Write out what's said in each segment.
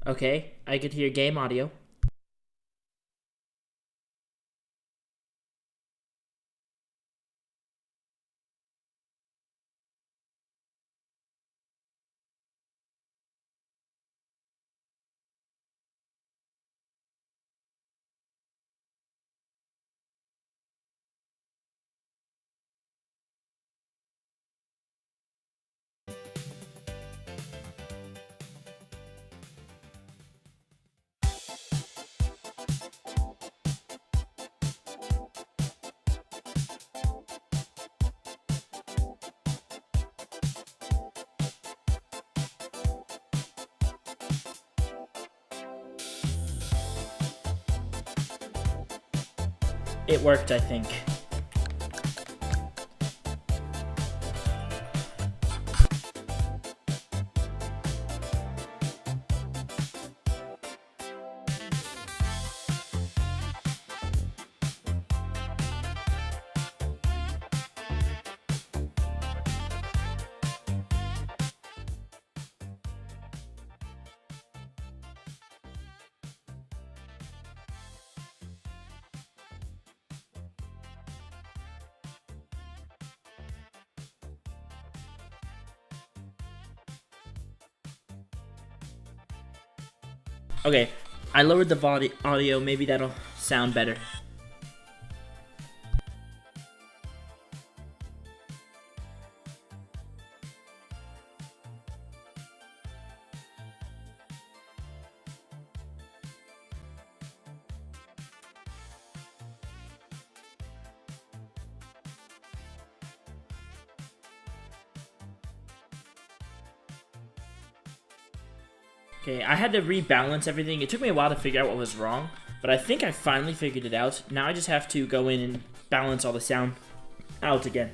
Okay, I could hear game audio. It worked, I think. Okay, I lowered the audio. Maybe that'll sound better. Okay, I had to rebalance everything. It took me a while to figure out what was wrong, but I think I finally figured it out. Now I just have to go in and balance all the sound out again.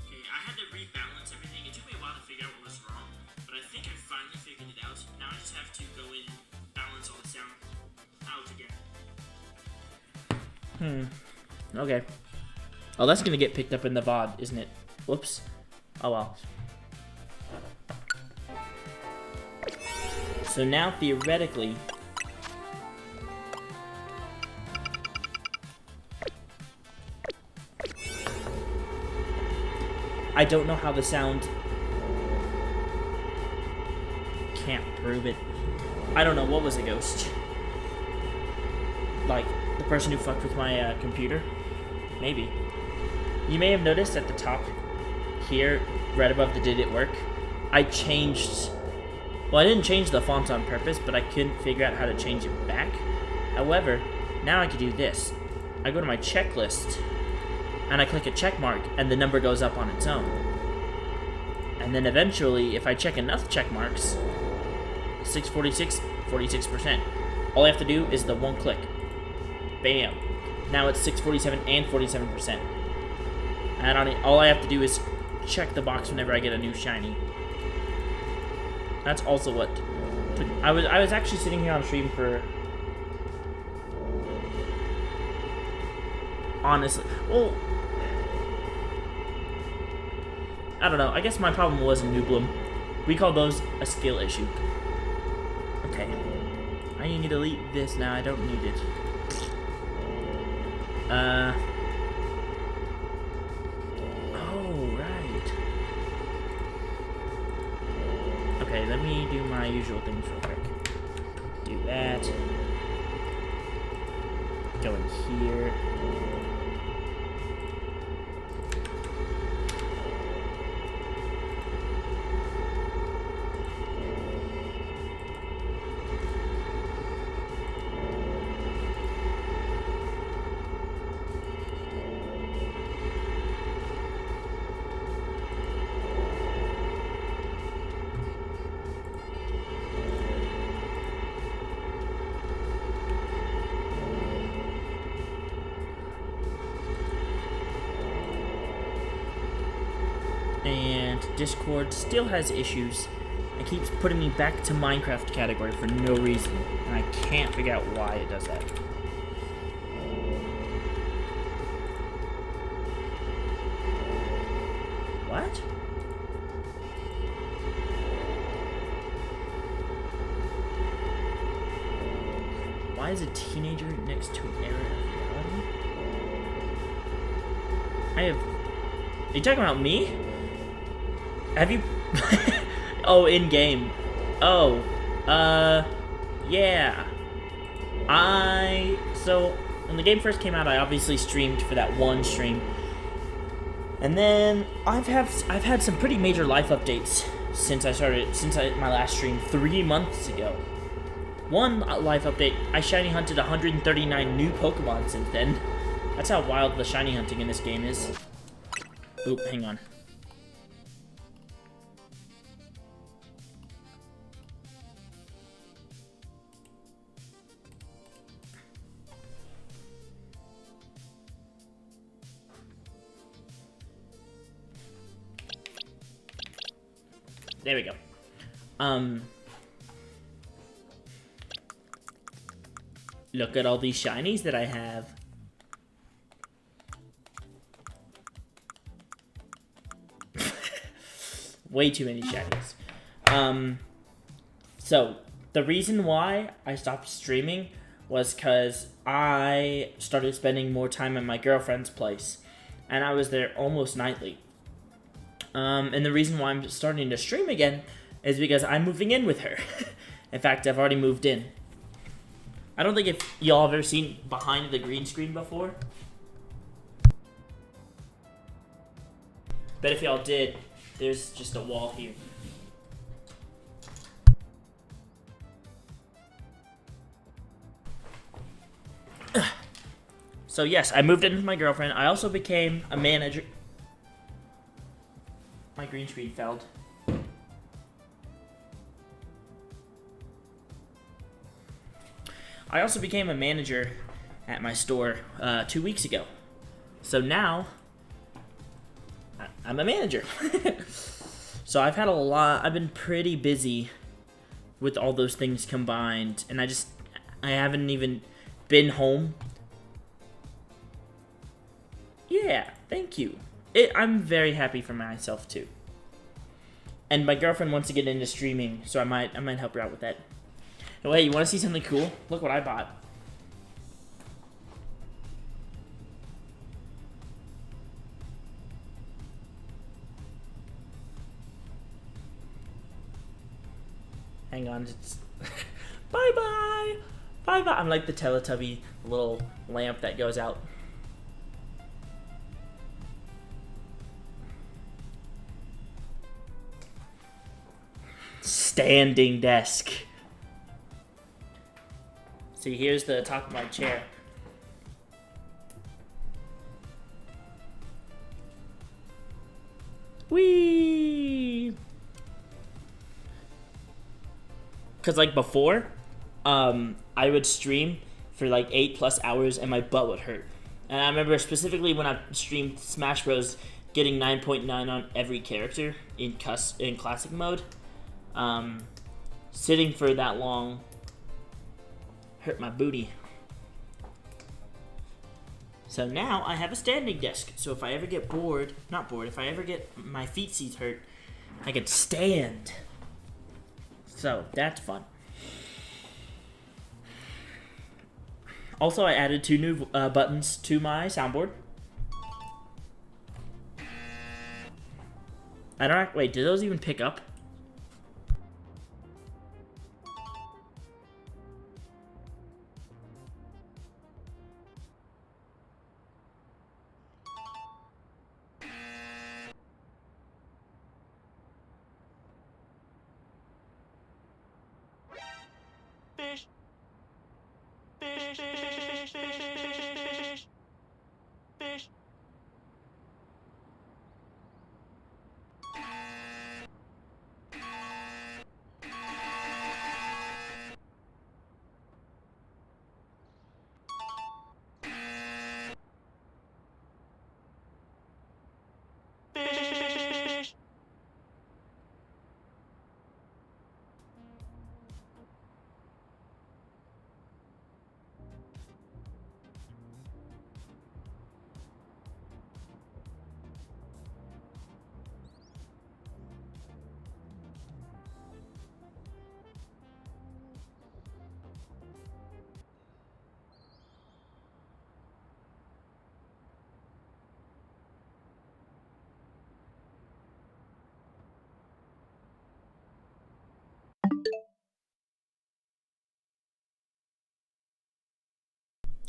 Okay, I had to rebalance everything. It took me a while to figure out what was wrong, but I think I finally figured it out. Now I just have to go in and balance all the sound out again. Okay. Oh, that's gonna get picked up in the VOD, isn't it? Whoops. Oh well. So now, theoretically... I don't know how the sound... Can't prove it. I don't know, what was a ghost? Like, the person who fucked with my computer? Maybe. You may have noticed at the top here, right above the did it work, I changed... Well, I didn't change the font on purpose, but I couldn't figure out how to change it back. However, now I can do this. I go to my checklist, and I click a check mark, and the number goes up on its own. And then eventually, if I check enough check marks, 646, 46%. All I have to do is the one click. Bam. Now it's 647 and 47%. And all I have to do is check the box whenever I get a new shiny. That's also what took... I was actually sitting here on stream for... Honestly... Well... I don't know. I guess my problem was in Nooblum. We call those a skill issue. Okay. I need to delete this now. I don't need it. Oh, right. Okay, let me do my usual things real quick. Do that. Go in here. And Discord still has issues. It keeps putting me back to Minecraft category for no reason, and I can't figure out why it does that. What? Why is a teenager next to an era of reality? Are you talking about me? Have you... Oh, in-game. Oh, yeah. So, when the game first came out, I obviously streamed for that one stream. And then, I've had some pretty major life updates since my last stream 3 months ago. One life update, I shiny hunted 139 new Pokemon since then. That's how wild the shiny hunting in this game is. Oop, hang on. There we go. Look at all these shinies that I have. Way too many shinies. So, the reason why I stopped streaming was because I started spending more time at my girlfriend's place. And I was there almost nightly. And the reason why I'm starting to stream again is because I'm moving in with her. In fact, I've already moved in. I don't think if y'all have ever seen behind the green screen before. But if y'all did, there's just a wall here. So yes, I moved in with my girlfriend. I also became a manager. My green screen failed. I also became a manager at my store 2 weeks ago. So now, I'm a manager. So I've been pretty busy with all those things combined. And I haven't even been home. Yeah, thank you. I'm very happy for myself too. And my girlfriend wants to get into streaming, so I might help her out with that. Oh, hey, you want to see something cool? Look what I bought. Hang on, it's bye-bye! Bye-bye! I'm like the Teletubby little lamp that goes out. Standing desk. See, here's the top of my chair. Whee! Because, like, before, I would stream for, like, 8+ hours and my butt would hurt. And I remember specifically when I streamed Smash Bros. Getting 9.9 on every character in classic mode. Sitting for that long hurt my booty. So now I have a standing desk. So if I ever get if I ever get my feet seats hurt, I can stand. So that's fun. Also, I added 2 new buttons to my soundboard. Wait, do those even pick up? Fish. Fish. Fish. Fish. Fish.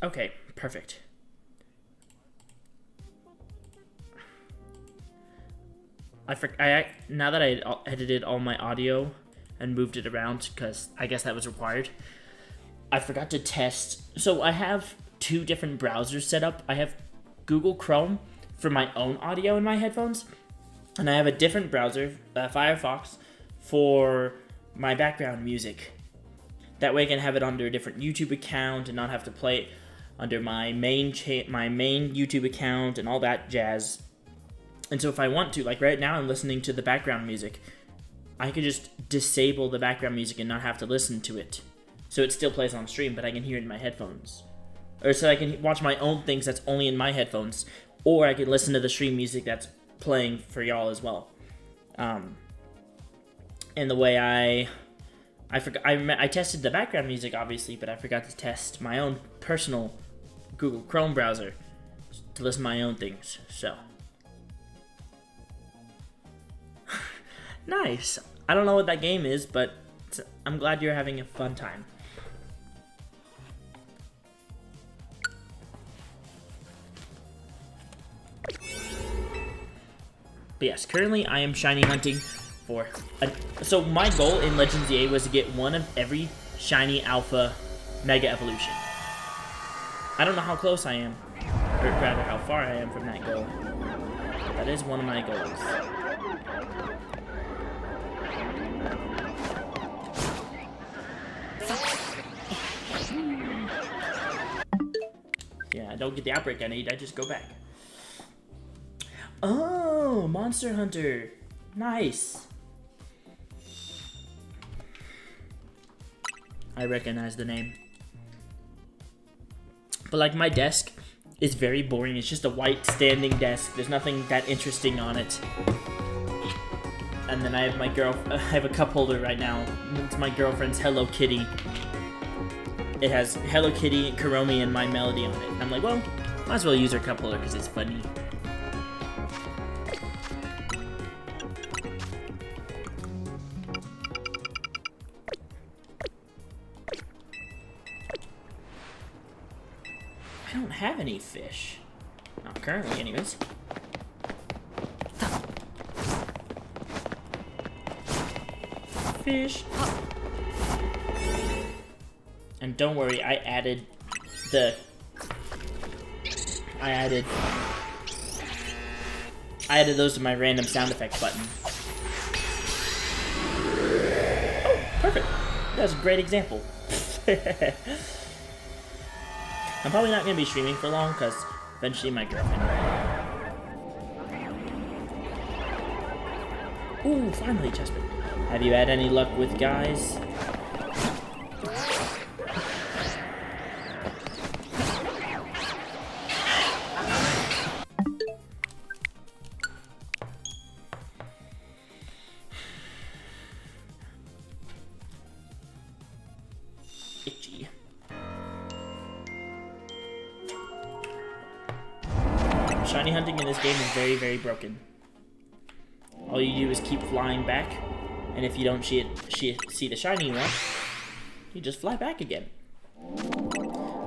Okay, perfect. Now that I edited all my audio and moved it around, because I guess that was required, I forgot to test. So I have 2 different browsers set up. I have Google Chrome for my own audio in my headphones, and I have a different browser, Firefox, for my background music. That way I can have it under a different YouTube account and not have to play it under my main YouTube account and all that jazz. And so if I want to, like right now I'm listening to the background music, I could just disable the background music and not have to listen to it. So it still plays on stream, but I can hear it in my headphones. Or so I can watch my own things that's only in my headphones. Or I can listen to the stream music that's playing for y'all as well. And the way I tested the background music, obviously, but I forgot to test my own personal Google Chrome browser to listen to my own things, so. Nice. I don't know what that game is, but I'm glad you're having a fun time. But yes, currently I am shiny hunting for... So my goal in Legends EA was to get one of every shiny alpha mega evolution. I don't know how close I am, or rather how far I am from that goal. That is one of my goals. Yeah, I don't get the outbreak I need, I just go back. Oh, Monster Hunter. Nice. I recognize the name. But like my desk is very boring. It's just a white standing desk. There's nothing that interesting on it. And then I have I have a cup holder right now. It's my girlfriend's Hello Kitty. It has Hello Kitty, Kuromi, and My Melody on it. And I'm like, well, might as well use her cup holder because it's funny. I don't have any fish. Not currently, anyways. Fish. And don't worry, I added those to my random sound effects button. Oh, perfect. That was a great example. I'm probably not going to be streaming for long, because eventually my girlfriend... Ooh, finally, Chespin. Have you had any luck with guys? Itchy. Shiny hunting in this game is very, very broken. All you do is keep flying back, and if you don't see the shiny you want, you just fly back again.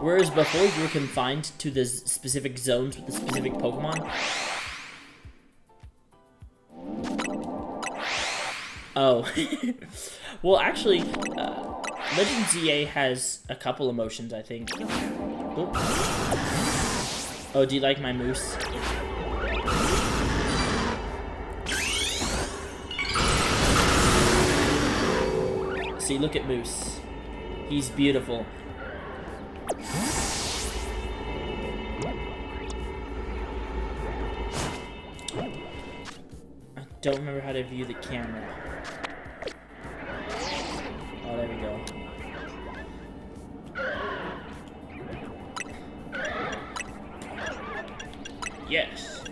Whereas before you were confined to the specific zones with the specific Pokemon. Oh. Well, actually, Legends EA has a couple emotions, I think. Oop. Oh, do you like my moose? See, look at Moose. He's beautiful. I don't remember how to view the camera. Oh, there we go. Yes.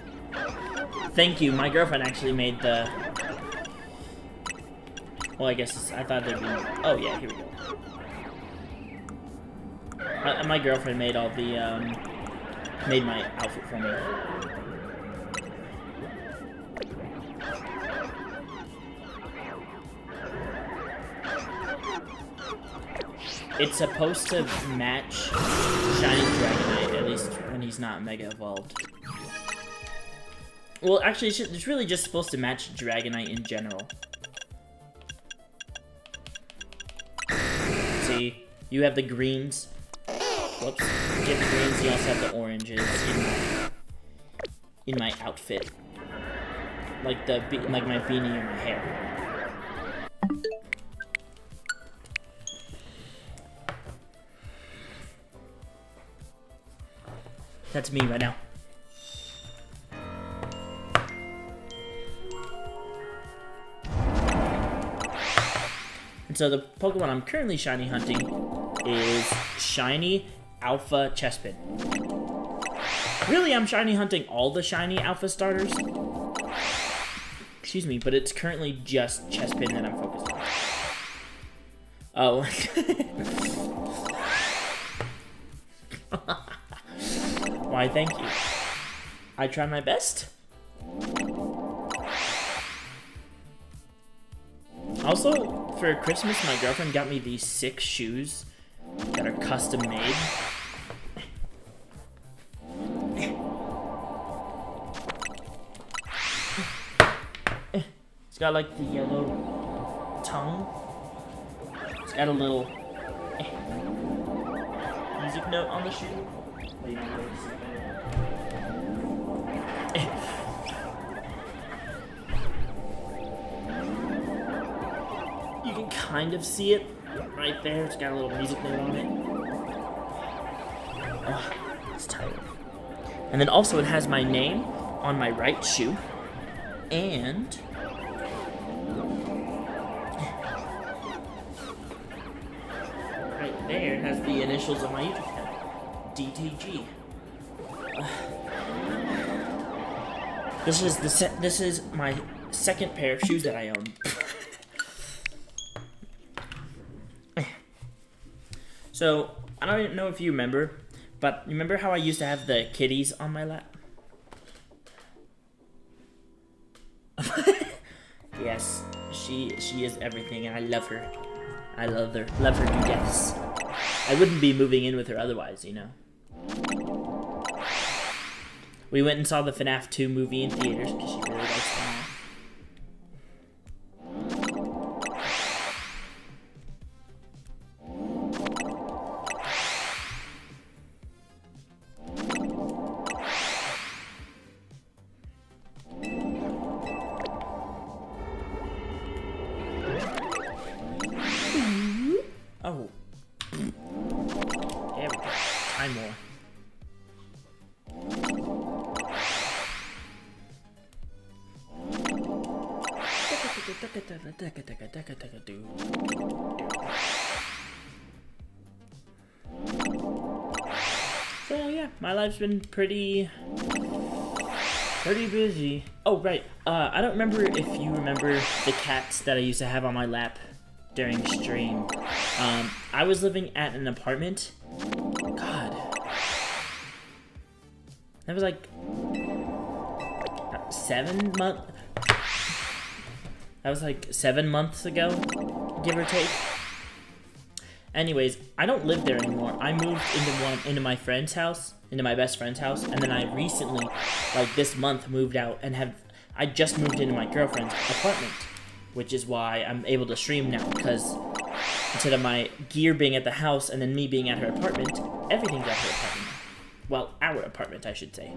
Thank you. My girlfriend actually made the... Well, I guess I thought there'd be... Oh, yeah, here we go. My girlfriend made all the, made my outfit for me. It's supposed to match Shiny Dragonite, at least when he's not Mega Evolved. Well, actually, it's really just supposed to match Dragonite in general. See, you have the greens. Whoops. You have the greens, you also have the oranges in my outfit. Like my beanie or my hair. That's me right now. And so the Pokemon I'm currently shiny hunting is Shiny Alpha Chespin. Really, I'm shiny hunting all the shiny Alpha starters. Excuse me, but it's currently just Chespin that I'm focused on. Oh. Why, thank you. I try my best. Also, for Christmas, my girlfriend got me these 6 shoes that are custom made. It's got like the yellow tongue. It's got a little music note on the shoe. You can kind of see it right there. It's got a little music note on it. Oh, it's tight. And then also it has my name on my right shoe. And right there has the initials of my YouTube channel. DTG. This is my second pair of shoes that I own. So, I don't know if you remember, but remember how I used to have the kitties on my lap? Yes, she is everything, and I love her. I love her to deaths. I wouldn't be moving in with her otherwise, you know. We went and saw the FNAF 2 movie in theaters because she really likes FNAF. Oh. There we go. Time more. So yeah, my life's been pretty busy. Oh right, I don't remember if you remember the cats that I used to have on my lap during stream. I was living at an apartment. God, that was like 7 months. That was like 7 months ago, give or take. Anyways, I don't live there anymore. I moved into my friend's house, into my best friend's house, and then I recently, like this month, moved out and I just moved into my girlfriend's apartment, which is why I'm able to stream now, because instead of my gear being at the house and then me being at her apartment, everything's at her apartment. Well, our apartment, I should say.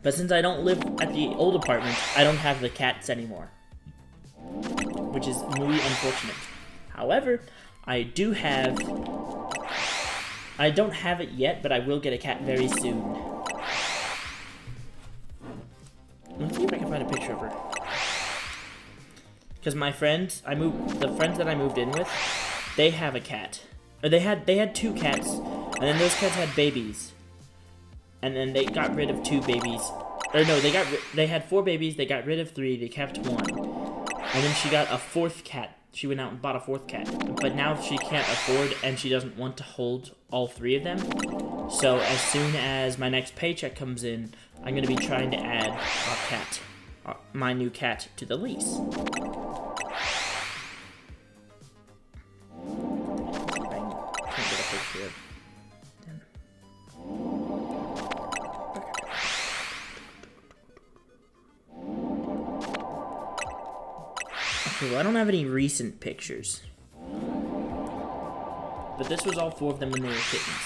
But since I don't live at the old apartment, I don't have the cats anymore, which is really unfortunate. However, I don't have it yet, but I will get a cat very soon. Let's see if I can find a picture of her. Because my friends, the friends that I moved in with, they have a cat. Or they had 2 cats, and then those cats had babies. And then they got rid of 2 babies. Or no, they had 4 babies, they got rid of 3, they kept 1. And then she got a 4th cat. She went out and bought a 4th cat. But now she can't afford and she doesn't want to hold all 3 of them. So as soon as my next paycheck comes in, I'm going to be trying to add my new cat, to the lease. picture of him. Okay, well, I don't have any recent pictures. But this was all 4 of them when they were kittens.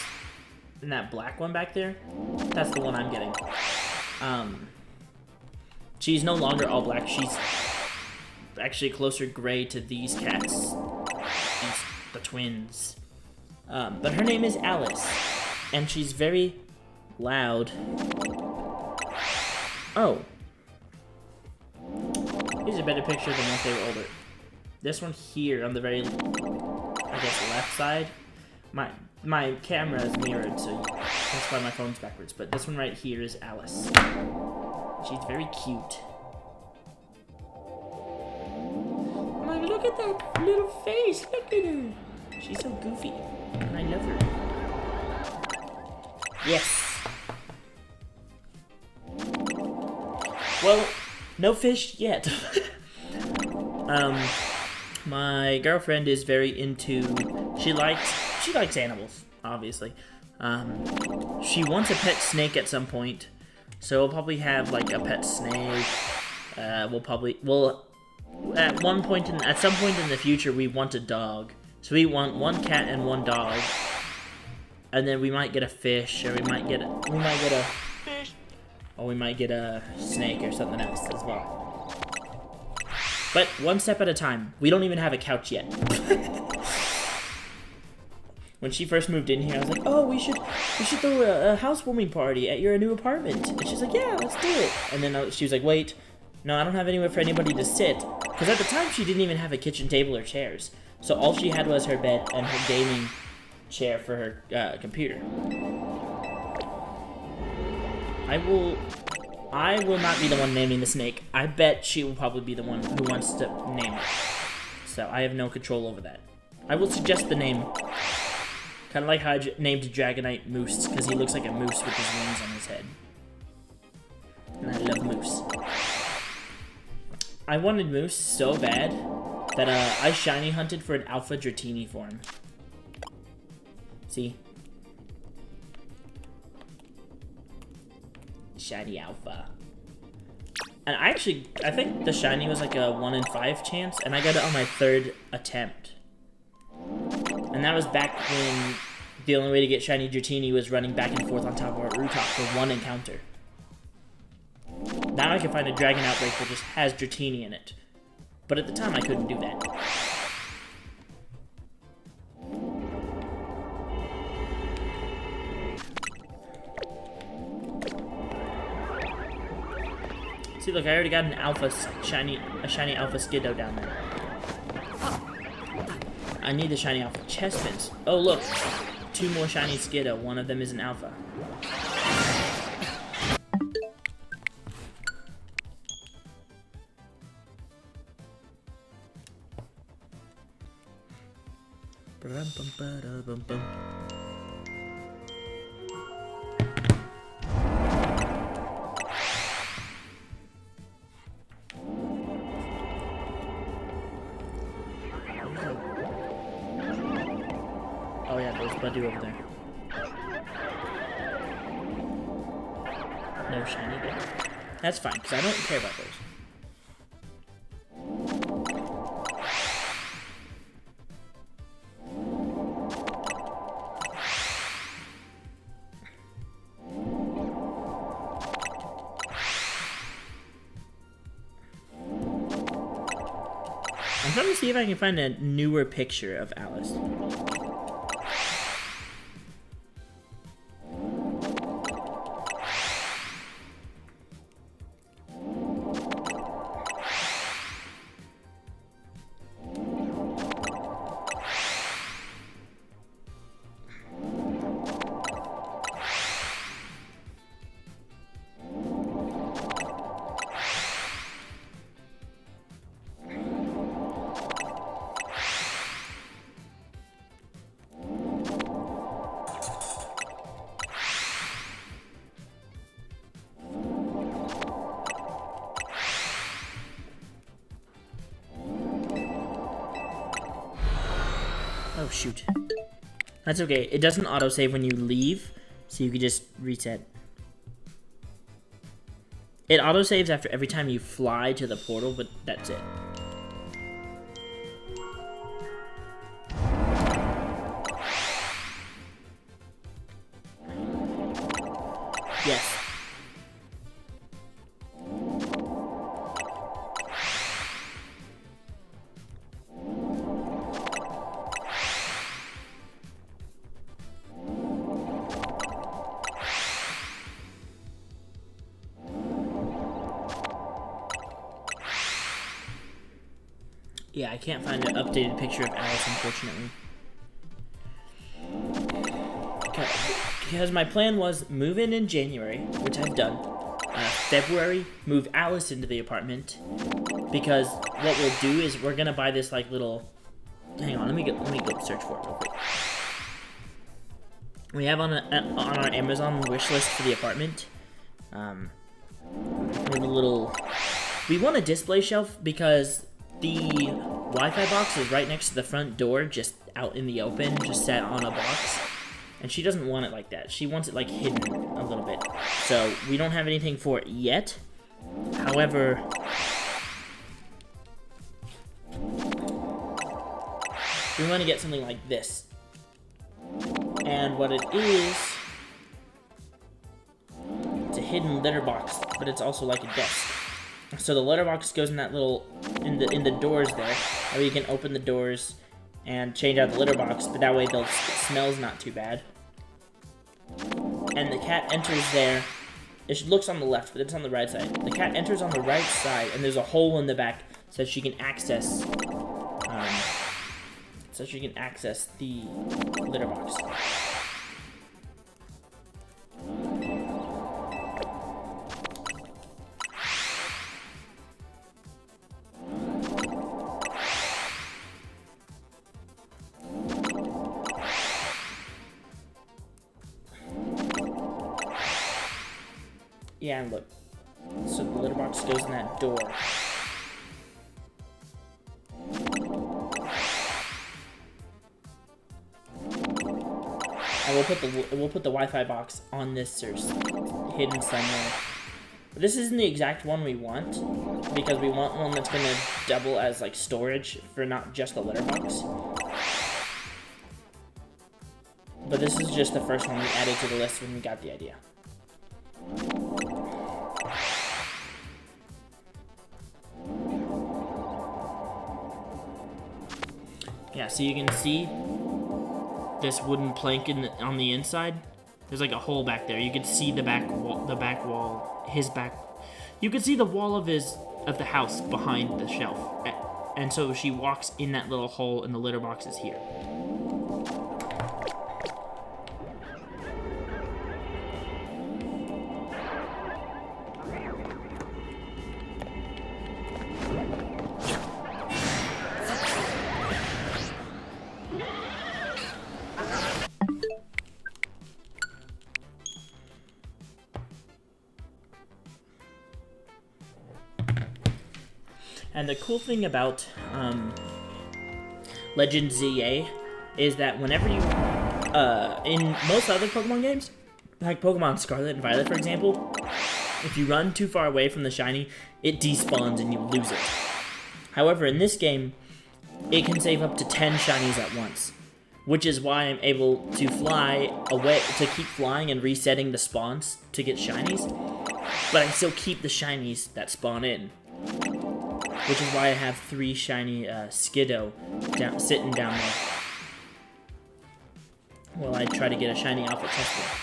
And that black one back there, that's the one I'm getting. She's no longer all black. She's actually closer gray to these cats. The twins. But her name is Alice. And she's very loud. Oh. Here's a better picture than once they were older. This one here on the very, I guess, left side. My camera is mirrored, so that's why my phone's backwards. But this one right here is Alice. She's very cute. Like, look at that little face. Look at her. She's so goofy. And I love her. Yes. Well, no fish yet. My girlfriend is very into, she likes animals, obviously. She wants a pet snake at some point, so we'll probably have like a pet snake. At some point in the future, we want a dog. So we want 1 cat and 1 dog, and then we might get a fish, or we might get a fish, or we might get a snake or something else as well. But one step at a time. We don't even have a couch yet. When she first moved in here, I was like, "Oh, we should throw a housewarming party at your new apartment." And she's like, "Yeah, let's do it." And then she was like, "Wait, no, I don't have anywhere for anybody to sit." Because at the time, she didn't even have a kitchen table or chairs. So all she had was her bed and her gaming chair for her computer. I will not be the one naming the snake. I bet she will probably be the one who wants to name it. So I have no control over that. I will suggest the name. Kind of like how I named Dragonite Moose, because he looks like a moose with his wings on his head. And I love Moose. I wanted Moose so bad that I shiny hunted for an Alpha Dratini for him. See? Shiny Alpha. And I think the shiny was like a 1 in 5 chance, and I got it on my 3rd attempt. And that was back when the only way to get shiny Dratini was running back and forth on top of a rooftop for 1 encounter. Now I can find a Dragon Outbreak that just has Dratini in it. But at the time I couldn't do that. See, look, I already got an a shiny Alpha Skiddo down there. I need the shiny Alpha Chespins. Oh, look, 2 more shiny Skiddo. One of them is an Alpha. Oh yeah, there's Buddy over there. No shiny there. That's fine, because I don't care about those. I'm trying to see if I can find a newer picture of Alice. Oh, shoot. That's okay. It doesn't autosave when you leave, so you can just reset. It autosaves after every time you fly to the portal, but that's it. Yes. Yeah, I can't find an updated picture of Alice, unfortunately. Okay, because my plan was move in January, which I've done. February, move Alice into the apartment, because what we'll do is we're gonna buy this like little. Hang on, let me go search for it real quick. We have on our Amazon wish list for the apartment. We have a little. We want a display shelf because the Wi-Fi box is right next to the front door, just out in the open, just set on a box. And she doesn't want it like that. She wants it like hidden a little bit. So we don't have anything for it yet. However, we want to get something like this. And what it is, it's a hidden litter box, but it's also like a desk. So the litter box goes in that little, in the doors there, or you can open the doors and change out the litter box, but that way the smell's not too bad. And the cat enters there. It looks on the left, but it's on the right side. The cat enters on the right side, and there's a hole in the back so she can access, the litter box. Yeah, and look. So the litter box goes in that door. And we'll put the Wi-Fi box on this or hidden somewhere. But this isn't the exact one we want, because we want one that's gonna double as like storage for not just the litter box. But this is just the first one we added to the list when we got the idea. Yeah, so you can see this wooden plank on the inside. There's like a hole back there. You can see the back wall, his back. You can see the wall of the house behind the shelf. And so she walks in that little hole, and the litter box is here. And the cool thing about Legend ZA is that whenever you, in most other Pokemon games, like Pokemon Scarlet and Violet, for example, if you run too far away from the shiny, it despawns and you lose it. However, in this game, it can save up to 10 shinies at once, which is why I'm able to fly away, to keep flying and resetting the spawns to get shinies, but I still keep the shinies that spawn in. Which is why I have 3 shiny Skiddo sitting down there while I try to get a shiny Alpha Chespin.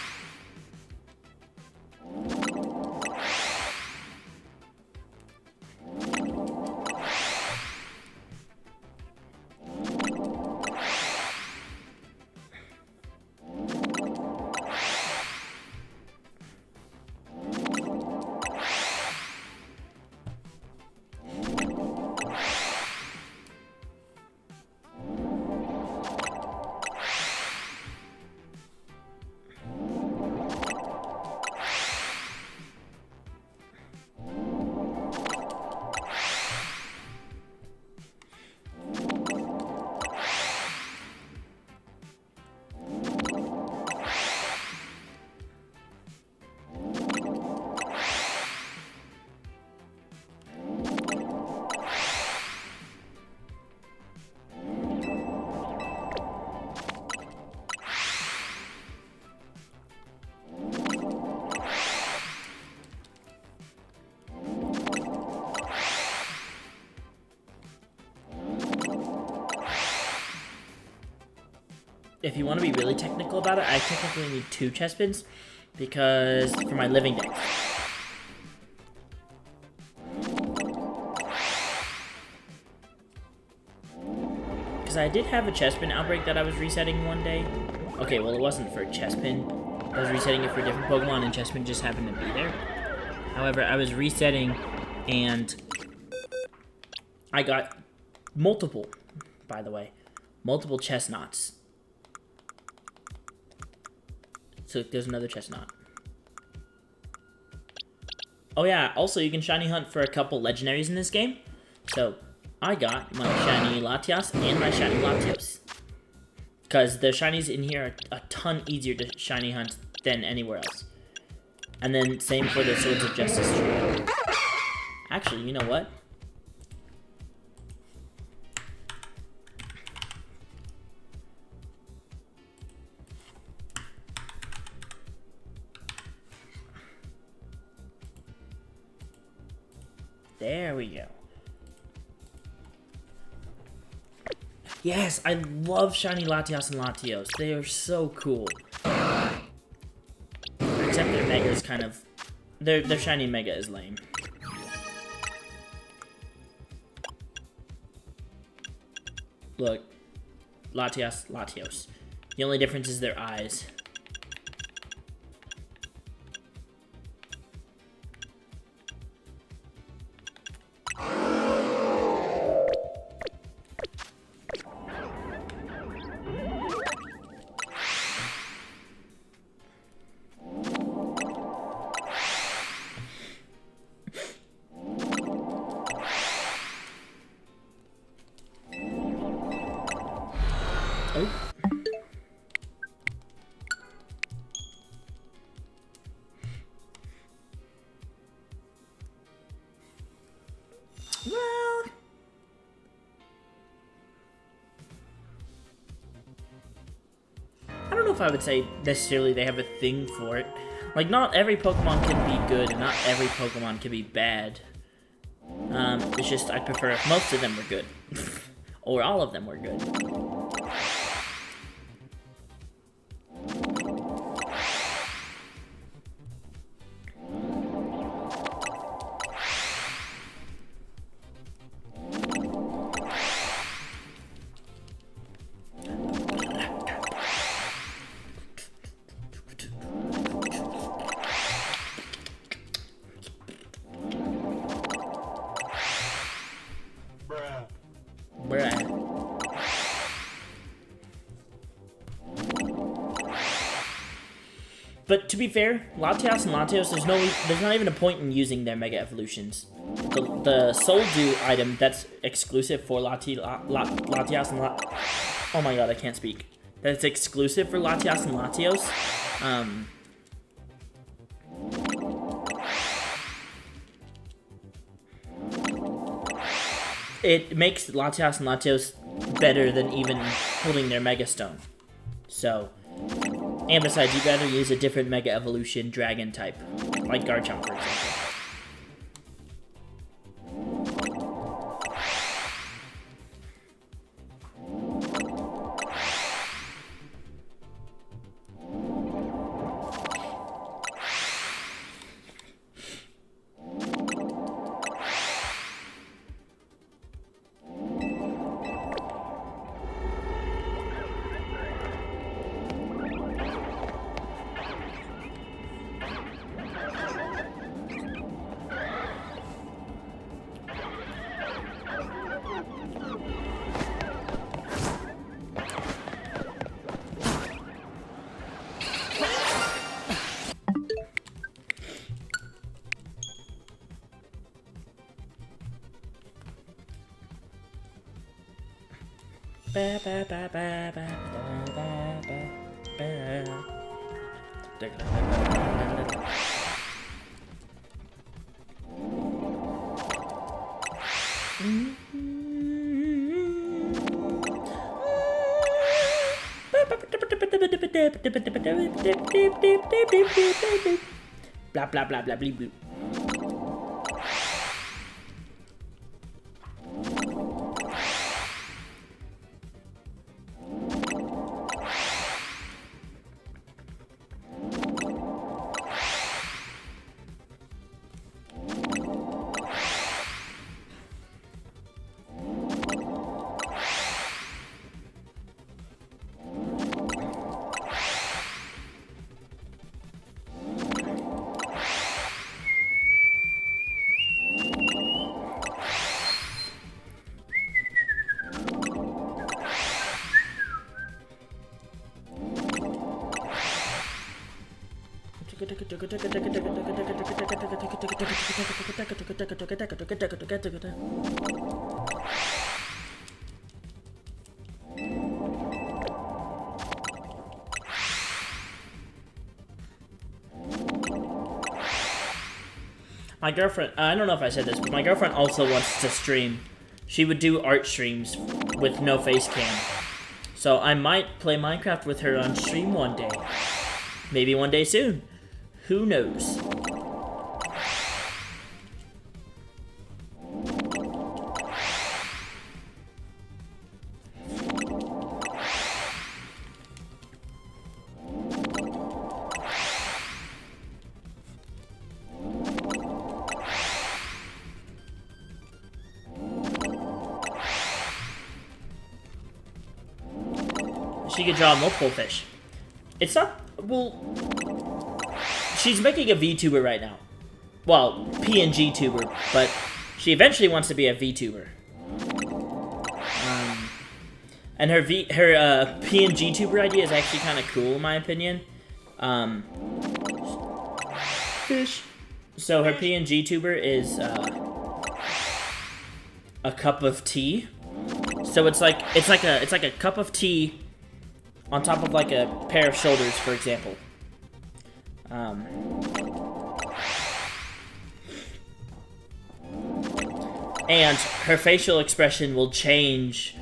if you want to be really technical about it, I technically need 2 chest pins because for my living deck. Because I did have a chest pin outbreak that I was resetting one day. Okay, well, it wasn't for a chest pin. I was resetting it for a different Pokemon, and chest pin just happened to be there. However, I was resetting, and I got multiple, by the way, multiple chestnuts. So there's another chestnut. Oh yeah, also you can shiny hunt for a couple legendaries in this game. So I got my shiny Latias and my shiny Latios. Because the shinies in here are a ton easier to shiny hunt than anywhere else. And then same for the Swords of Justice trio. Actually, you know what? There we go. Yes, I love shiny Latias and Latios. They are so cool. Except their Mega is kind of... Their shiny Mega is lame. Look. Latias, Latios. The only difference is their eyes. Well, I don't know if I would say necessarily they have a thing for it. Like, not every Pokemon can be good, and not every Pokemon can be bad. It's just I prefer if most of them were good. Or all of them were good. But to be fair, Latias and Latios, there's not even a point in using their Mega Evolutions. The Soul Dew item that's exclusive for Latias and oh my god, I can't speak. That's exclusive for Latias and Latios. It makes Latias and Latios better than even holding their Mega Stone. So... And besides, you'd rather use a different Mega Evolution Dragon type, like Garchomp, for example. Blah blah blah blah blah blah. My girlfriend, I don't know if I said this, but my girlfriend also wants to stream. She would do art streams with no face cam. So I might play Minecraft with her on stream one day. Maybe one day soon. Who knows? She could draw multiple fish. It's not, well, she's making a VTuber right now. Well, PNG tuber, but she eventually wants to be a VTuber. And her PNG tuber idea is actually kind of cool in my opinion. Fish. So her PNG tuber is a cup of tea. So it's like a cup of tea on top of like a pair of shoulders, for example. And her facial expression will change,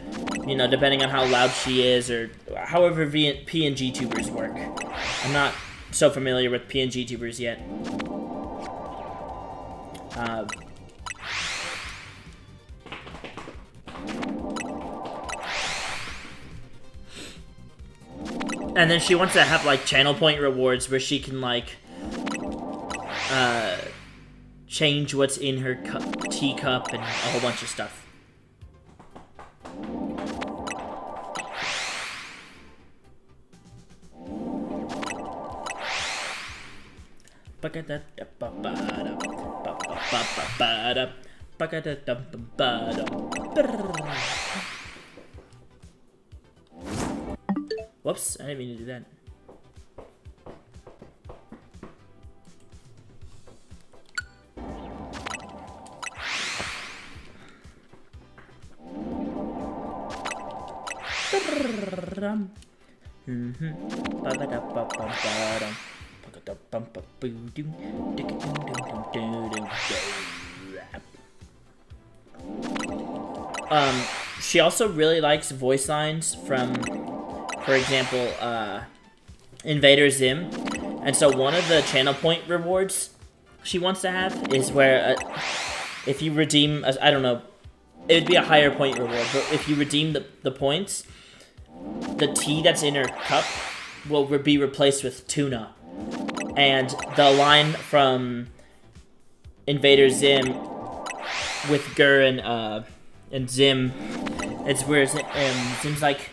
you know, depending on how loud she is or however PNG tubers work. I'm not so familiar with PNG tubers yet. And then she wants to have, like, channel point rewards where she can, like, change what's in her teacup and a whole bunch of stuff. Whoops, I didn't mean to do that. She also really likes voice lines from, for example, Invader Zim. And so one of the channel point rewards she wants to have is where if you redeem, I don't know, it would be a higher point reward, but if you redeem the points, the tea that's in her cup will be replaced with tuna. And the line from Invader Zim with Gur and Zim, it's where Zim's like,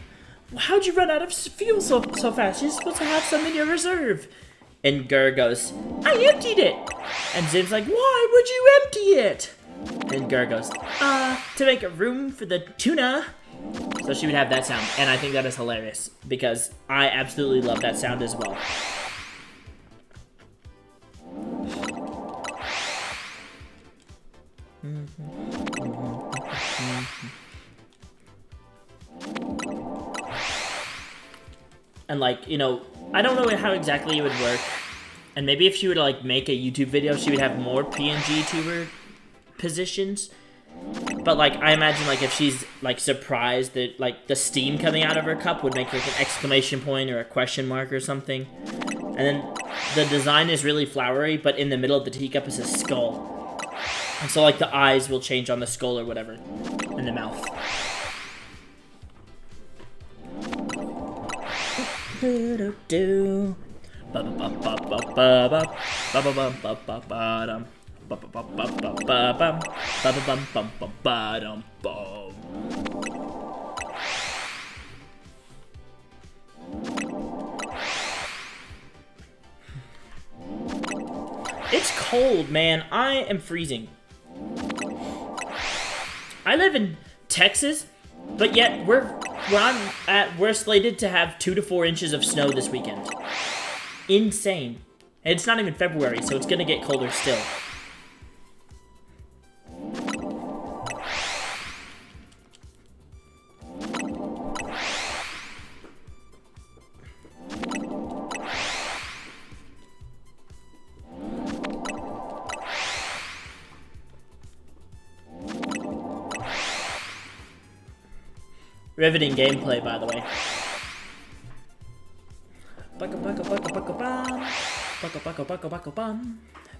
how'd you run out of fuel so fast? You're supposed to have some in your reserve. And Gur goes, I emptied it. And Zim's like, why would you empty it? And Gur goes, to make room for the tuna. So she would have that sound. And I think that is hilarious because I absolutely love that sound as well. And like, you know, I don't know how exactly it would work. And maybe if she would like make a YouTube video, she would have more PNG tuber positions. But like, I imagine like if she's like surprised that like the steam coming out of her cup would make like an exclamation point or a question mark or something. And then the design is really flowery, but in the middle of the teacup is a skull. And so like the eyes will change on the skull or whatever, and the mouth. It's cold, man. I am freezing. I live in Texas, but yet where I'm at, we're slated to have 2 to 4 inches of snow this weekend. Insane. It's not even February, so it's gonna get colder still. Riveting gameplay, by the way. Buckle, buckle, buckle, buckle, bum. Buckle, buckle, buckle, buckle, bum.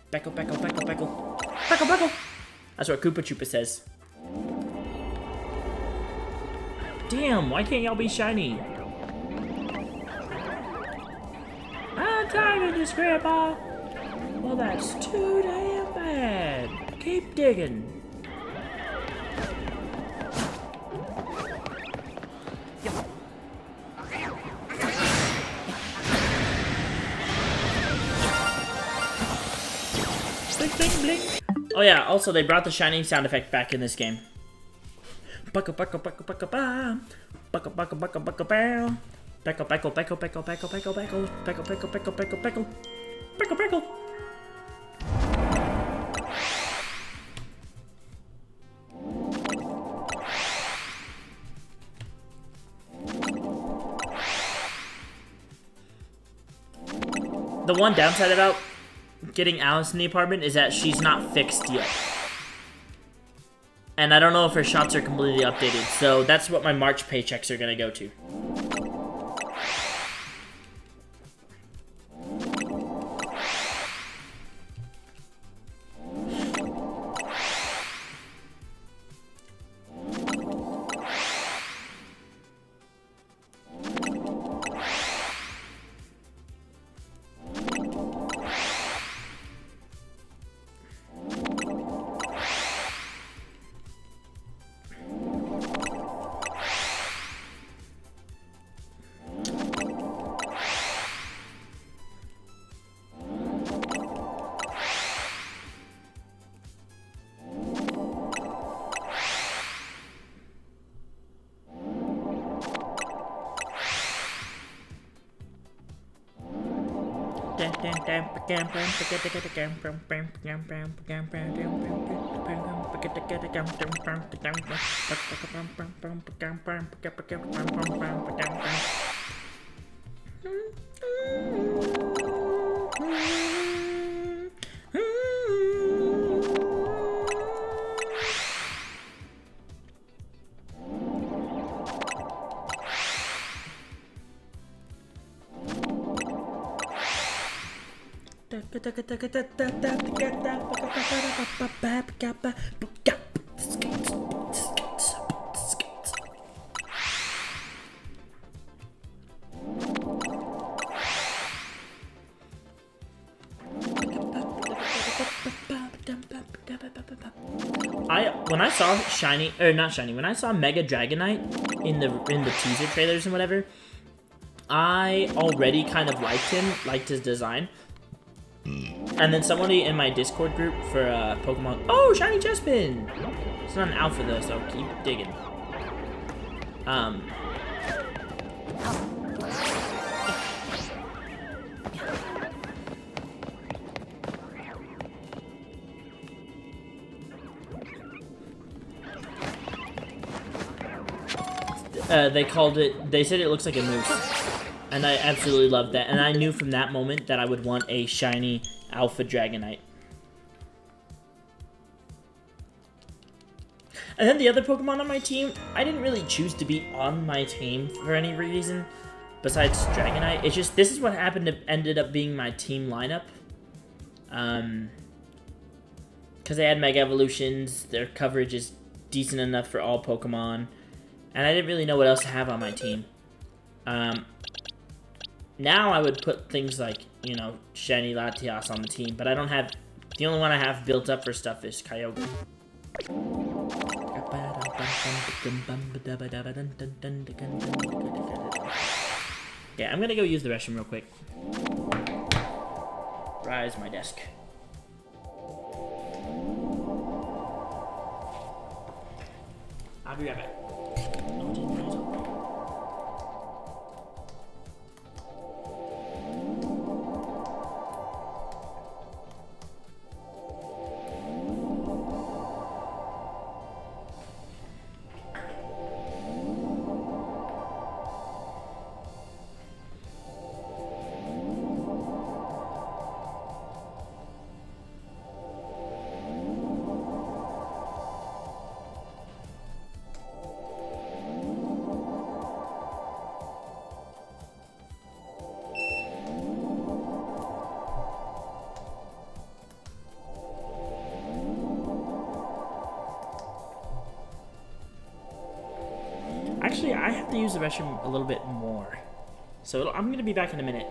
Buckle, buckle, buckle, buckle. Buckle, buckle. That's what Koopa Troopa says. Damn, why can't y'all be shiny? I'm tired of this, Grandpa. Well, that's too damn bad. Keep digging. Oh yeah, also they brought the shiny sound effect back in this game. Buckle, buckle, buckle, buckle, bam. Buckle, buckle, buckle, buckle, bam. Buckle, buckle, buckle, buckle, buckle, buckle, buckle. Buckle, buckle, buckle, buckle, buckle. Buckle, buckle. The one downside about getting Alice in the apartment is that she's not fixed yet. And I don't know if her shots are completely updated, so that's what my March paychecks are gonna go to. When I saw shiny, or not shiny, when I saw Mega Dragonite in the teaser trailers and whatever, I already kind of liked his design. And then somebody in my Discord group for Pokemon, oh, shiny Chespin! It's not an alpha though, so keep digging. They said it looks like a moose. And I absolutely loved that. And I knew from that moment that I would want a shiny Alpha Dragonite. And then the other Pokemon on my team, I didn't really choose to be on my team for any reason besides Dragonite. It's just, this is what ended up being my team lineup. Because they had Mega Evolutions, their coverage is decent enough for all Pokemon. And I didn't really know what else to have on my team. Now I would put things like, you know, Shiny Latias on the team, but I don't have... The only one I have built up for stuff is Kyogre. Yeah, I'm gonna go use the restroom real quick. Rise my desk. I'll be right back. I have to use the restroom a little bit more. So I'm going to be back in a minute.